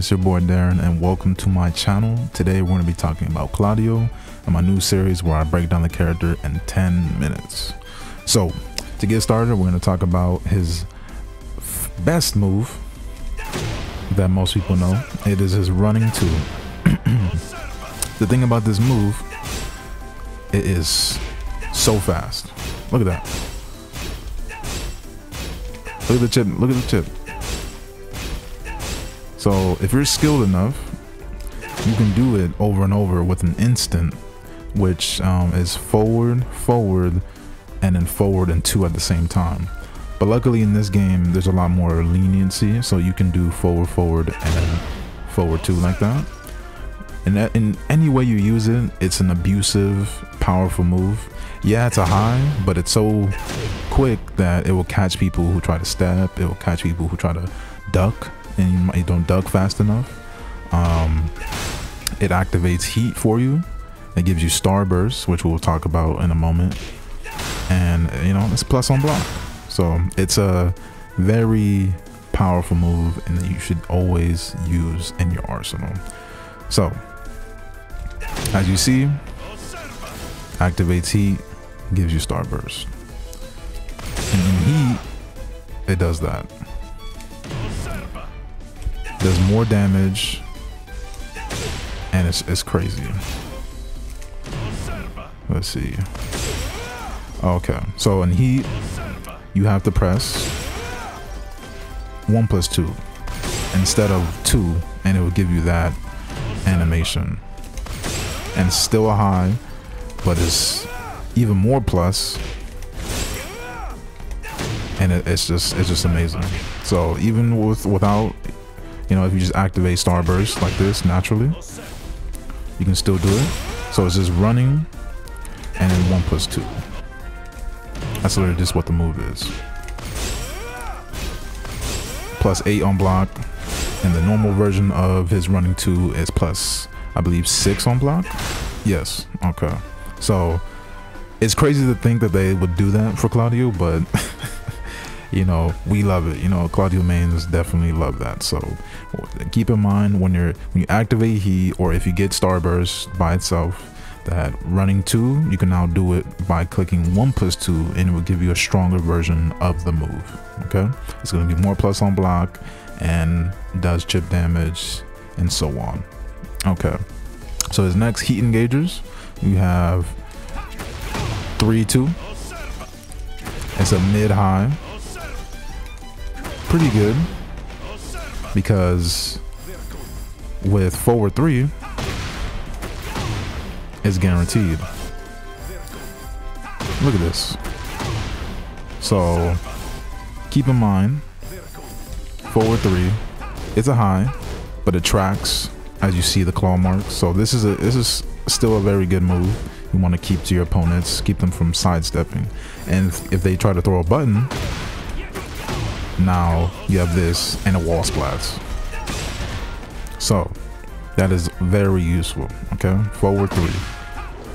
It's your boy Darren and welcome to my channel. Today we're going to be talking about Claudio and my new series where I break down the character in 10 minutes. So to get started, we're going to talk about his best move that most people know. It is his running 2. The thing about this move, it is so fast. Look at that. Look at the chip. Look at the chip. So if you're skilled enough, you can do it over and over with an instant, which is forward, and then forward and 2 at the same time. But luckily in this game, there's a lot more leniency, so you can do forward, and then forward 2 like that. And that, in any way you use it, it's an abusive, powerful move. Yeah, it's a high, but it's so quick that it will catch people who try to step. It will catch people who try to duck, and you don't duck fast enough. It activates heat for you. It gives you starburst, which we'll talk about in a moment. And you know, it's plus on block. So it's a very powerful move and that you should always use in your arsenal. So as you see, activates heat, gives you starburst. And in heat, it does that. Does more damage, and it's crazy. Let's see. Okay, so in heat, you have to press 1+2 instead of 2, and it will give you that animation. And it's still a high, but it's even more plus, and it's just amazing. So even without, you know, if you just activate starburst like this naturally, you can still do it. So it's just running and then 1+2. That's literally just what the move is. +8 on block, and the normal version of his running 2 is plus, I believe, 6 on block. Yes. Okay. So it's crazy to think that they would do that for Claudio, but you know, we love it. You know, Claudio mains definitely love that. So keep in mind when you activate heat, or if you get starburst by itself, that running 2, you can now do it by clicking 1+2, and it will give you a stronger version of the move. Okay, it's going to be more plus on block and does chip damage and so on. Okay, so his next heat engagers, you have 3-2. It's a mid-high. Pretty good, because with forward 3, it's guaranteed. Look at this. So keep in mind, forward 3, it's a high, but it tracks as you see the claw marks. So this is still a very good move. You want to keep to your opponents, keep them from sidestepping. And if they try to throw a button, now you have this and a wall splats. So that is very useful. Okay, forward 3.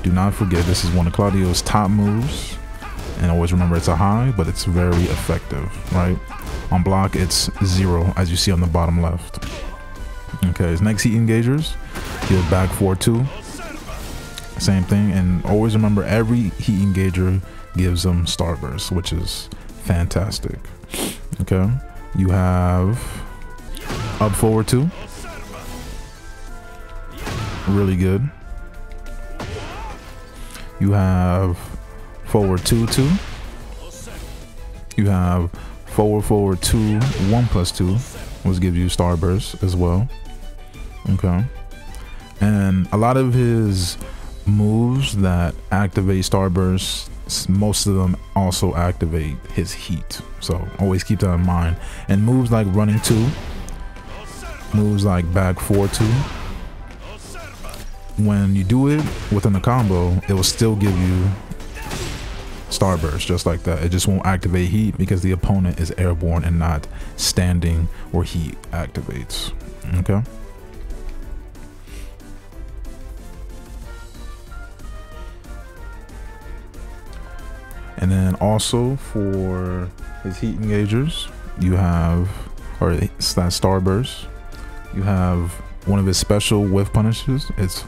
Do not forget, this is one of Claudio's top moves, and always remember it's a high, but it's very effective. Right, on block it's 0, as you see on the bottom left. Okay, his next heat engagers, you have back 4-2, same thing. And always remember, every heat engager gives them starburst, which is fantastic. Okay, you have up forward 2, really good. You have forward 2-2. You have forward 2, 1+2, which gives you starburst as well. Okay, and a lot of his moves that activate starburst, most of them also activate his heat. So always keep that in mind. And moves like running 2, moves like back 4-2, when you do it within a combo, it will still give you starburst just like that. It just won't activate heat because the opponent is airborne and not standing where heat activates. Okay, and then also for his heat engagers, you have, or it's that starburst, you have one of his special whiff punishes. It's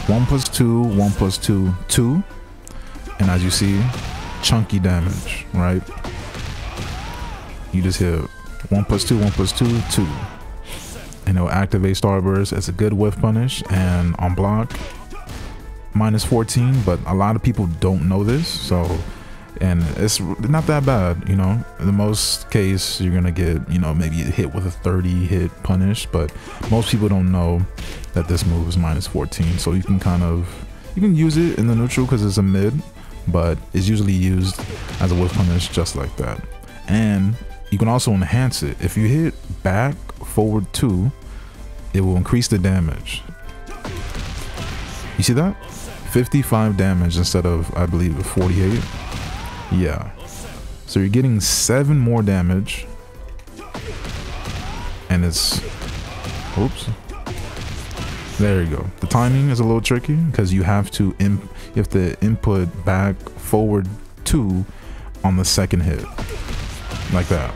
1+2, 1+2, 2. And as you see, chunky damage, right? You just hit 1+2, 1+2, 2. And it'll activate Starburst. It's a good whiff punish, and on block, -14, but a lot of people don't know this, so, and it's not that bad, you know. In the most case, you're gonna get, you know, maybe hit with a 30 hit punish, but most people don't know that this move is -14, so you can use it in the neutral because it's a mid, but it's usually used as a whiff punish just like that. And you can also enhance it. If you hit back forward 2, it will increase the damage. You see that? 55 damage instead of, I believe, 48. Yeah. So you're getting 7 more damage. And it's, oops. There you go. The timing is a little tricky because you have to input back forward 2 on the second hit. Like that.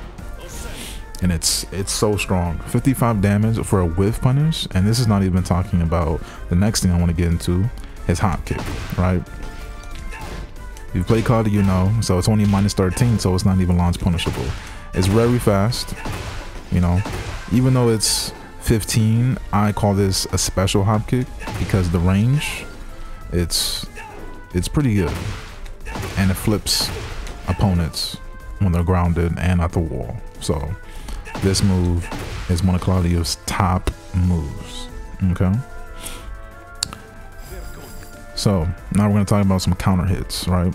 And it's so strong. 55 damage for a whiff punish, and this is not even talking about the next thing I want to get into, his hop kick, right? If you play Claudio, you know, so it's only -13, so it's not even launch punishable. It's very fast, you know. Even though it's 15, I call this a special hop kick because the range, it's pretty good, and it flips opponents when they're grounded and at the wall. So this move is one of Claudio's top moves. Okay. So now we're going to talk about some counter hits, right?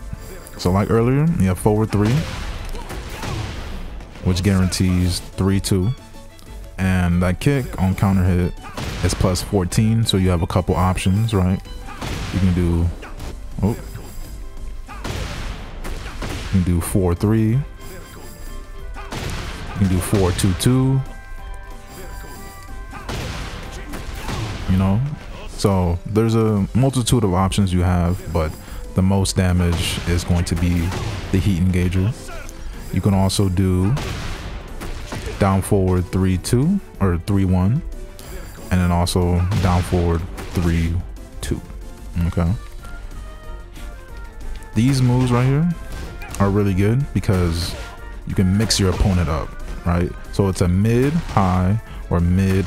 So like earlier, you have forward 3, which guarantees 3-2. And that kick on counter hit is +14. So you have a couple options, right? You can do, you can do 4-3. You can do 4-2-2. You know, so there's a multitude of options you have, but the most damage is going to be the heat engager. You can also do down forward 3-2 or 3-1, and then also down forward 3-2. Okay. These moves right here are really good because you can mix your opponent up, right? So it's a mid high or mid,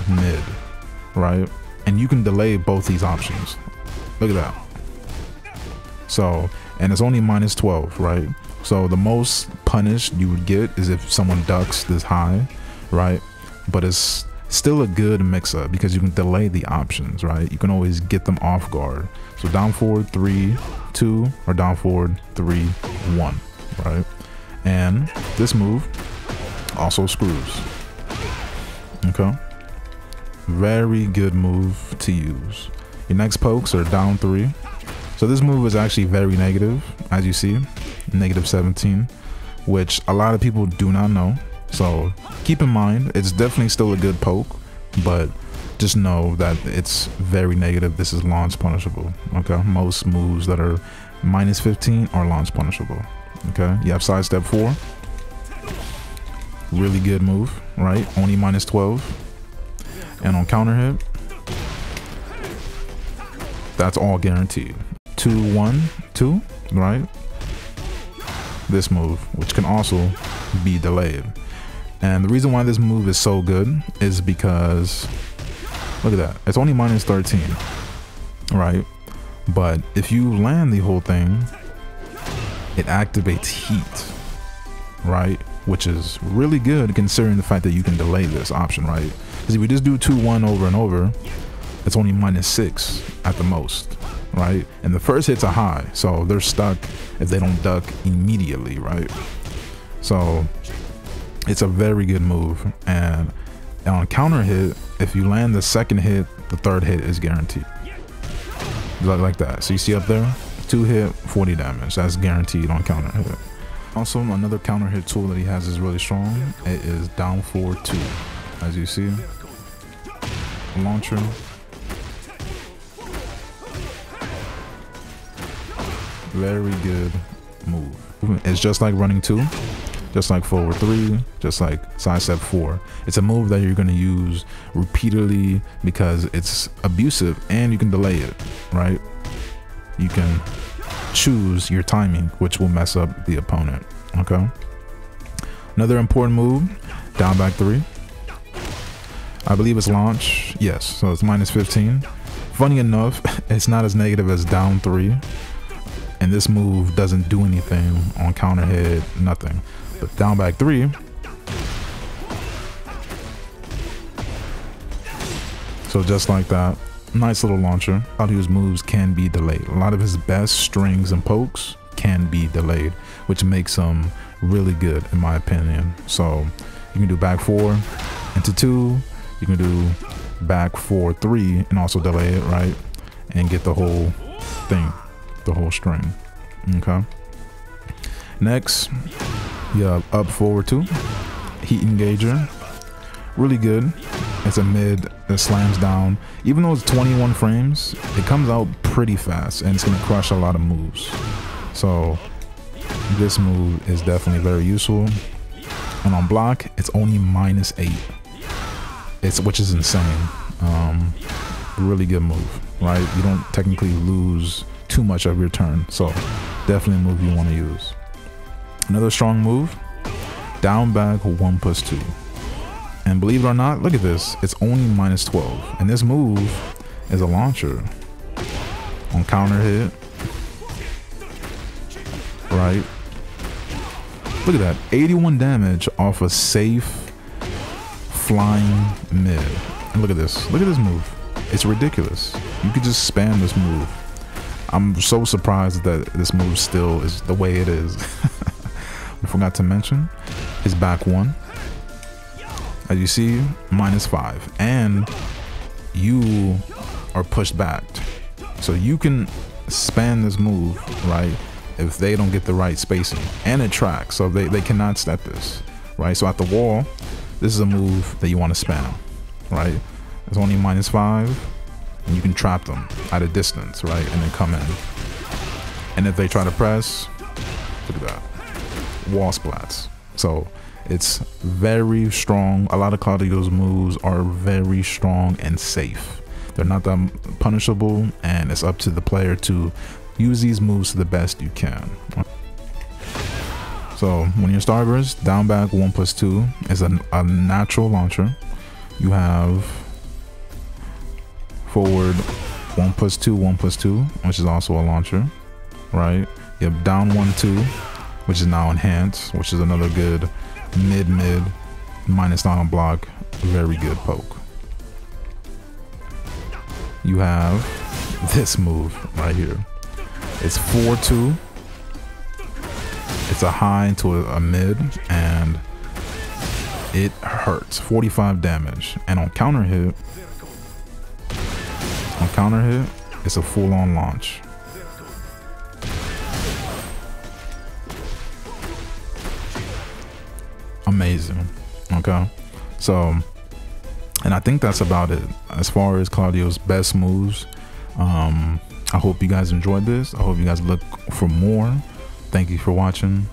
right? And you can delay both these options. Look at that. So, and it's only -12, right? So the most punished you would get is if someone ducks this high, right? But it's still a good mix-up because you can delay the options, right? You can always get them off guard. So down forward 3-2 or down forward 3-1, right? And this move also screws. Okay. Very good move to use. Your next pokes are down 3. So this move is actually very negative, as you see, -17, which a lot of people do not know. So keep in mind, it's definitely still a good poke, but just know that it's very negative. This is launch punishable. Okay, most moves that are -15 are launch punishable. Okay, you have sidestep 4. Really good move, right? Only -12. And on counter hit, that's all guaranteed. 2-1-2, right? This move, which can also be delayed. And the reason why this move is so good is because, look at that, it's only -13, right? But if you land the whole thing, it activates heat, right? Which is really good considering the fact that you can delay this option, right? Because if we just do 2-1 over and over, it's only -6 at the most, right? And the first hit's a high, so they're stuck if they don't duck immediately, right? So it's a very good move. And on counter hit, if you land the second hit, the third hit is guaranteed. Like that. So you see up there, 2 hit, 40 damage. That's guaranteed on counter hit. Also, another counter hit tool that he has is really strong. It is down forward 2. As you see, launcher. Very good move. It's just like running 2. just like forward 3, just like side step 4. It's a move that you're going to use repeatedly because it's abusive and you can delay it, right? You can choose your timing, which will mess up the opponent. Okay. Another important move, down back 3. I believe it's launch. Yes, so it's minus 15. Funny enough, it's not as negative as down 3. And this move doesn't do anything on counter hit, nothing. But down back 3. So just like that, nice little launcher. Claudio's moves can be delayed. A lot of his best strings and pokes can be delayed, which makes him really good in my opinion. So you can do back 4 into 2. You can do back 4, 3 and also delay it, right? And get the whole thing, the whole string. Okay. Next, yeah, up forward 2. Heat engager. Really good. It's a mid that slams down. Even though it's 21 frames, it comes out pretty fast and it's gonna crush a lot of moves. So this move is definitely very useful. And on block, it's only minus 8. Which is insane. Really good move, right? You don't technically lose too much of your turn, so definitely a move you want to use. Another strong move, down back 1+2. And believe it or not, look at this, it's only minus 12. And this move is a launcher on counter hit, right? Look at that, 81 damage off a safe flying mid. And look at this move. It's ridiculous. You could just spam this move. I'm so surprised that this move still is the way it is. I forgot to mention his back 1. As you see, minus 5. And you are pushed back. So you can spam this move, right? If they don't get the right spacing. And it tracks, so they cannot step this, right? So at the wall, this is a move that you want to spam, right? It's only minus 5, and you can trap them at a distance, right? And then come in. And if they try to press, look at that, wall splats. So it's very strong. A lot of Claudio's moves are very strong and safe. They're not that punishable, and it's up to the player to use these moves to the best you can. So when you're Starburst, down back 1+2 is a natural launcher. You have forward 1+2, 1+2, which is also a launcher, right? You have down 1-2, which is now enhanced, which is another good mid minus down on block, very good poke. You have this move right here. It's 4-2. It's a high into a mid, and it hurts. 45 damage. And on counter hit, it's a full-on launch. Amazing. Okay. So, and I think that's about it as far as Claudio's best moves. I hope you guys enjoyed this. I hope you guys look for more. Thank you for watching.